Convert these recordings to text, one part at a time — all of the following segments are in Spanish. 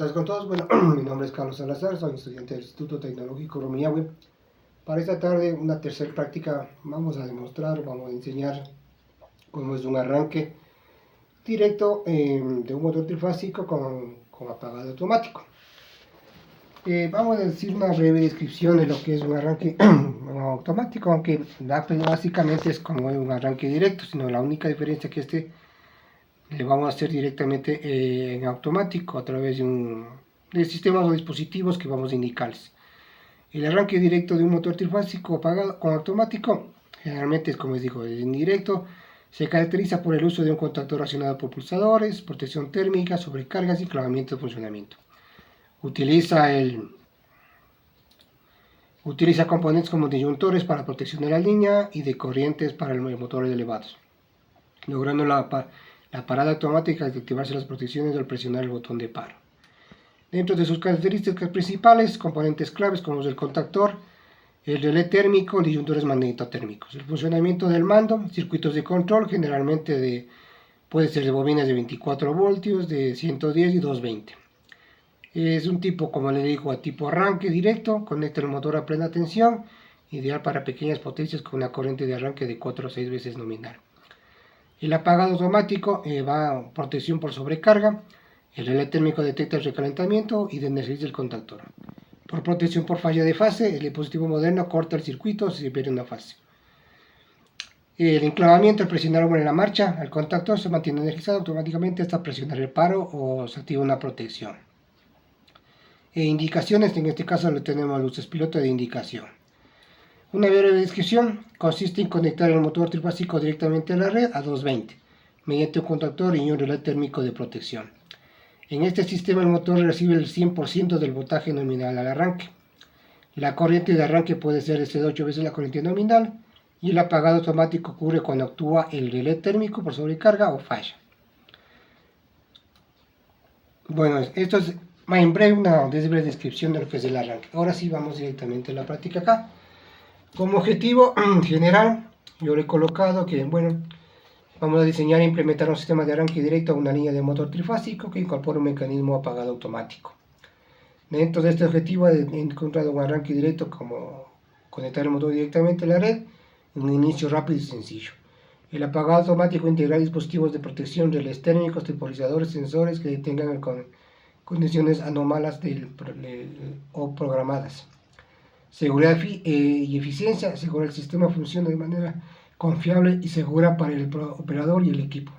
¿Estás con todos? Bueno, mi nombre es Carlos Salazar, soy estudiante del Instituto Tecnológico Rumiñahui. Para esta tarde, una tercera práctica, vamos a enseñar cómo es un arranque directo de un motor trifásico con apagado automático. Vamos a decir una breve descripción de lo que es un arranque automático, aunque básicamente es como un arranque directo, sino la única diferencia que le vamos a hacer directamente en automático a través de sistemas o dispositivos que vamos a indicarles. El arranque directo de un motor trifásico apagado con automático generalmente es, como les digo, es indirecto. Se caracteriza por el uso de un contactor accionado por pulsadores, protección térmica, sobrecargas y clavamiento de funcionamiento. Utiliza componentes como disyuntores para protección de la línea y de corrientes para los motores elevados, logrando la parada automática de activarse las protecciones al presionar el botón de paro. Dentro de sus características principales, componentes claves como el contactor, el relé térmico, disyuntores magnetotérmicos. El funcionamiento del mando, circuitos de control, generalmente puede ser de bobinas de 24 voltios, de 110 y 220. Es un tipo, como le digo, a tipo arranque directo, conecta el motor a plena tensión, ideal para pequeñas potencias con una corriente de arranque de 4 o 6 veces nominal. El apagado automático va a protección por sobrecarga. El relé térmico detecta el recalentamiento y desnecesita el contactor. Por protección por falla de fase, el dispositivo moderno corta el circuito si se pierde una fase. El enclavamiento, al presionar en la marcha, el contactor se mantiene energizado automáticamente hasta presionar el paro o se activa una protección. Indicaciones, en este caso le tenemos luces piloto de indicación. Una breve descripción consiste en conectar el motor trifásico directamente a la red a 220 mediante un contactor y un relé térmico de protección. En este sistema el motor recibe el 100% del voltaje nominal al arranque. La corriente de arranque puede ser de 8 veces la corriente nominal y el apagado automático ocurre cuando actúa el relé térmico por sobrecarga o falla. Bueno, esto es en breve una breve descripción de lo que es el arranque. Ahora sí vamos directamente a la práctica acá. Como objetivo general, yo le he colocado que, bueno, vamos a diseñar e implementar un sistema de arranque directo a una línea de motor trifásico que incorpora un mecanismo apagado automático. Dentro de este objetivo he encontrado un arranque directo como conectar el motor directamente a la red, un inicio rápido y sencillo. El apagado automático integra dispositivos de protección, relés térmicos, temporizadores, sensores que detengan condiciones anómalas o programadas. Seguridad y eficiencia, asegurar el sistema funciona de manera confiable y segura para el operador y el equipo.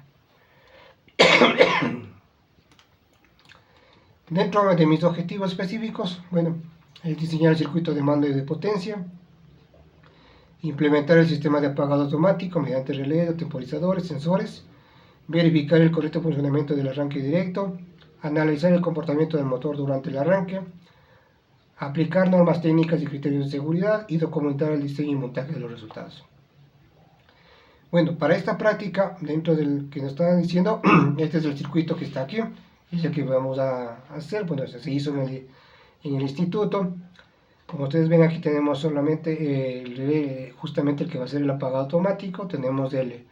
Dentro de mis objetivos específicos, bueno, es diseñar el circuito de mando y de potencia, implementar el sistema de apagado automático mediante relés, temporizadores, sensores, verificar el correcto funcionamiento del arranque directo, analizar el comportamiento del motor durante el arranque, aplicar normas técnicas y criterios de seguridad y documentar el diseño y montaje de los resultados. Bueno, para esta práctica, dentro del que nos estaban diciendo, este es el circuito que está aquí, es el que vamos a hacer. Bueno, se hizo en el instituto. Como ustedes ven, aquí tenemos solamente justamente el que va a ser el apagado automático. Tenemos el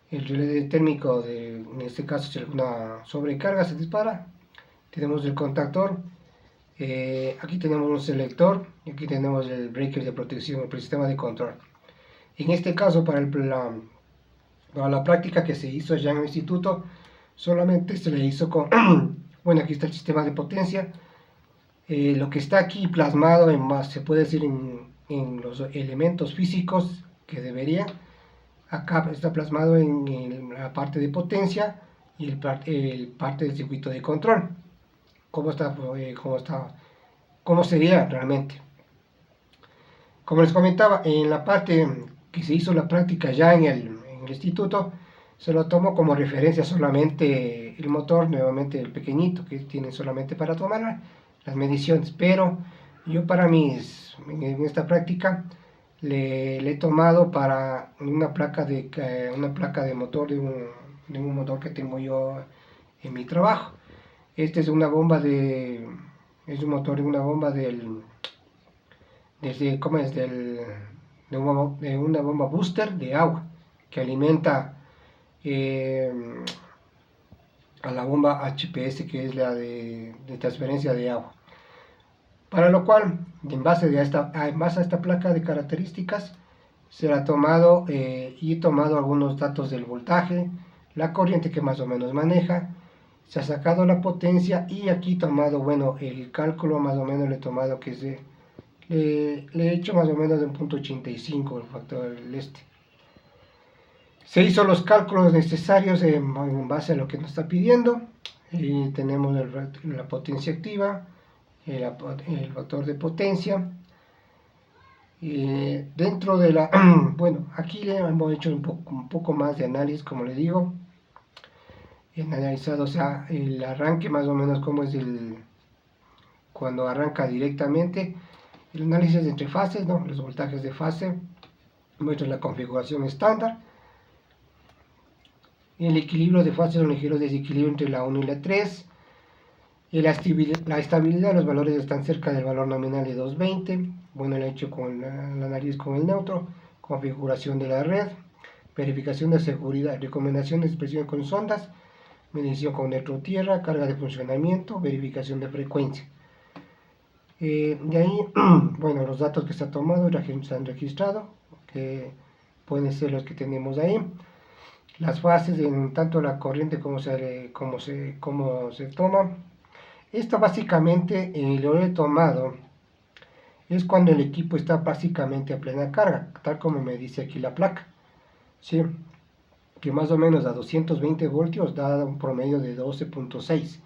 relé térmico, en este caso si alguna sobrecarga se dispara. Tenemos el contactor. Aquí tenemos un selector y aquí tenemos el breaker de protección, el sistema de control. En este caso, para la práctica que se hizo ya en el instituto, solamente se le hizo con, bueno, aquí está el sistema de potencia. Lo que está aquí plasmado se puede decir en los elementos físicos que debería. Acá está plasmado en la parte de potencia y el parte del circuito de control. Cómo sería realmente. Como les comentaba, en la parte que se hizo la práctica ya en el instituto, se lo tomo como referencia solamente el motor, nuevamente el pequeñito, que tiene solamente para tomar las mediciones. Pero yo en esta práctica, le he tomado para una placa de motor de un motor que tengo yo en mi trabajo. Este es un motor de una bomba de una bomba booster de agua que alimenta a la bomba HPS, que es la de transferencia de agua. Para lo cual, en base a esta placa de características, se ha tomado y he tomado algunos datos del voltaje, la corriente que más o menos maneja, se ha sacado la potencia y aquí he tomado, bueno, el cálculo más o menos le he tomado que es le he hecho más o menos de 1.85 el factor del este. Se hizo los cálculos necesarios en base a lo que nos está pidiendo y tenemos la potencia activa, el factor de potencia. Dentro de la, bueno, aquí le hemos hecho un poco más de análisis, como le digo, en analizado, o sea, el arranque más o menos como es cuando arranca directamente, el análisis entre fases, ¿no? Los voltajes de fase, muestra la configuración estándar, el equilibrio de fases, un ligero desequilibrio entre la 1 y la 3, la estabilidad de los valores están cerca del valor nominal de 220, bueno, lo he hecho con el análisis con el neutro, configuración de la red, verificación de seguridad, recomendación de expresión con sondas, medición con neutro tierra, carga de funcionamiento, verificación de frecuencia. De ahí, bueno, los datos que se han tomado se han registrado, que pueden ser los que tenemos ahí. Las fases en tanto la corriente como se toma. Esto básicamente lo he tomado es cuando el equipo está básicamente a plena carga, tal como me dice aquí la placa, ¿sí? Que más o menos a 220 voltios da un promedio de 12.6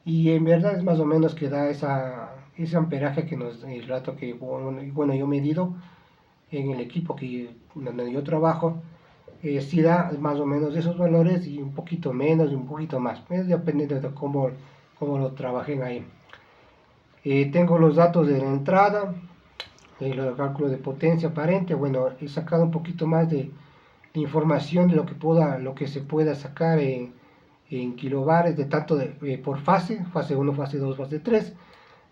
y en verdad es más o menos que da ese amperaje que el rato que, bueno, yo he medido en el equipo donde yo trabajo, sí da más o menos esos valores y un poquito menos y un poquito más, dependiendo de cómo lo trabajen ahí. Tengo los datos de la entrada, los cálculos de potencia aparente. Bueno, he sacado un poquito más de información de lo que se pueda sacar en kilobares de tanto por fase 1, fase 2, fase 3.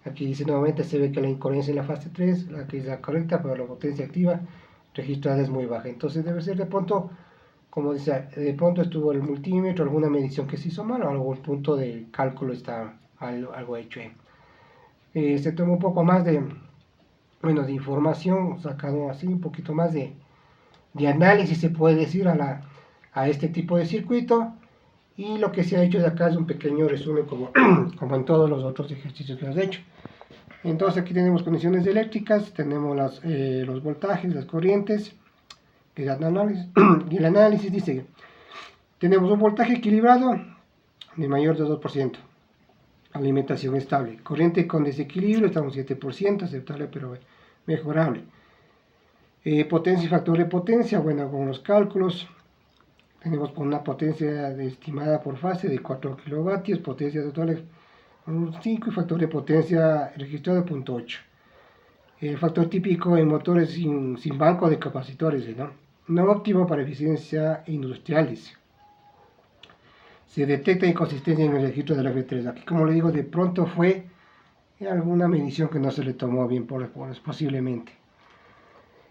Aquí dice nuevamente, se ve que la incoherencia en la fase 3, la que es la correcta, pero la potencia activa registrada es muy baja. Entonces debe ser de pronto, como dice, de pronto estuvo el multímetro, alguna medición que se hizo mal o algún punto del cálculo está algo hecho. Se toma un poco más de información, sacado así un poquito más de análisis, se puede decir, a este tipo de circuito, y lo que se ha hecho de acá es un pequeño resumen como en todos los otros ejercicios que has hecho. Entonces aquí tenemos condiciones eléctricas, tenemos los voltajes, las corrientes, y el análisis dice, tenemos un voltaje equilibrado de mayor de 2%, alimentación estable, corriente con desequilibrio, estamos 7%, aceptable pero mejorable. Potencia y factor de potencia, bueno, con los cálculos, tenemos una potencia estimada por fase de 4 kilovatios, potencia total 5 y factor de potencia registrado 0.8. El factor típico en motores sin banco de capacitores, no óptimo para eficiencia industrial, dice. Se detecta inconsistencia en el registro de la F3. Aquí, como le digo, de pronto fue alguna medición que no se le tomó bien, posiblemente.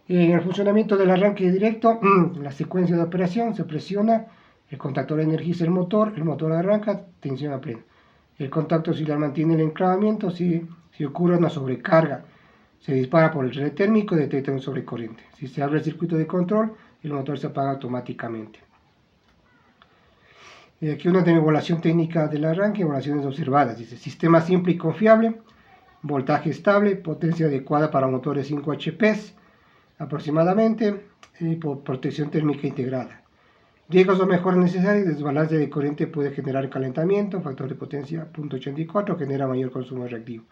En el funcionamiento del arranque directo, la secuencia de operación, se presiona, el contactor energiza el motor arranca, tensión a pleno. El contacto auxiliar mantiene el enclavamiento, si ocurre una sobrecarga, se dispara por el relé térmico y detecta un sobrecorriente. Si se abre el circuito de control, el motor se apaga automáticamente. Aquí una evaluación técnica del arranque, evaluaciones observadas. Dice, sistema simple y confiable, voltaje estable, potencia adecuada para motores 5 HP aproximadamente, por protección térmica integrada. Riesgos o mejoras necesarias, desbalance de corriente puede generar calentamiento, factor de potencia 0.84, genera mayor consumo reactivo.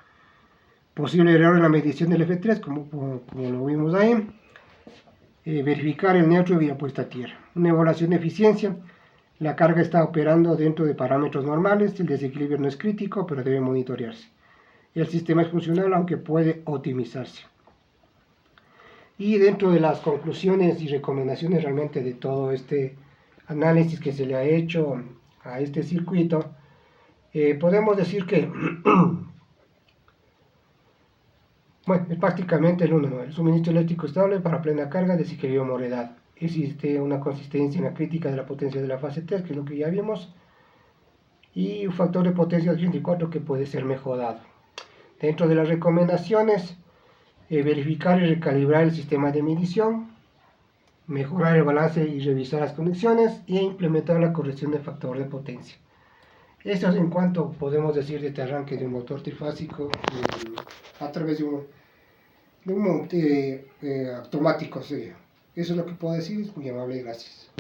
Posible error en la medición del F3, como lo vimos ahí. Verificar el neutro vía puesta a tierra. Una evaluación de eficiencia. La carga está operando dentro de parámetros normales, el desequilibrio no es crítico, pero debe monitorearse. El sistema es funcional, aunque puede optimizarse. Y dentro de las conclusiones y recomendaciones realmente de todo este análisis que se le ha hecho a este circuito, podemos decir que, bueno, es prácticamente el 1, ¿no? El suministro eléctrico estable para plena carga, desequilibrio moredad. Existe una consistencia en la crítica de la potencia de la fase 3, que es lo que ya vimos. y un factor de potencia 84 que puede ser mejorado. Dentro de las recomendaciones, verificar y recalibrar el sistema de medición, mejorar el balance y revisar las conexiones e implementar la corrección del factor de potencia. Esto es en cuanto podemos decir de este arranque de un motor trifásico a través de un automático. Eso es lo que puedo decir. Muy amable, gracias.